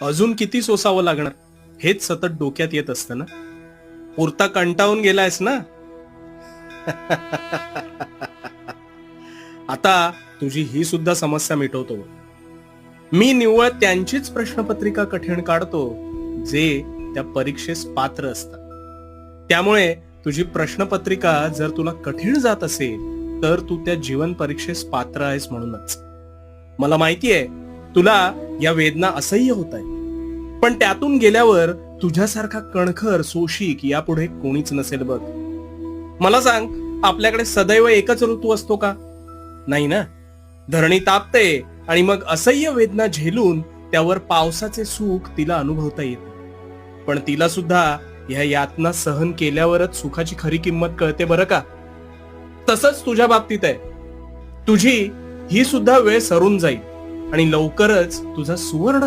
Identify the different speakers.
Speaker 1: अजून किती सोसावं लागणार हेच सतत डोक्यात येत असतं ना. पुरता कंटाळून गेलायस ना. आता तुझी ही सुद्धा समस्या मिटवतो. मी निव्वळ त्यांचीच प्रश्नपत्रिका कठीण काढतो जे त्या परीक्षेस पात्र असतात. त्यामुळे तुझी प्रश्नपत्रिका जर तुला कठीण जात असेल तर तू त्या जीवन परीक्षेस पात्र आहेस म्हणूनच. मला माहितीये तुला या वेदना असह्य होत आहेत, पण त्यातून गेल्यावर तुझ्यासारखा कणखर सोशिक यापुढे कोणीच नसेल बघ. मला सांग, आपल्याकडे सदैव एकच ऋतू असतो का? नाही ना. धरणी तापते आणि मग असह्य वेदना झेलून त्यावर पावसाचे सुख तिला अनुभवता येते. पण तिला सुद्धा ह्या यातना सहन केल्यावरच सुखाची खरी किंमत कळते बरं का. तसंच तुझ्या बाबतीत आहे. तुझी ही सुद्धा वेळ सरून जाईल आणि लवकरच तुझा सुवर्ण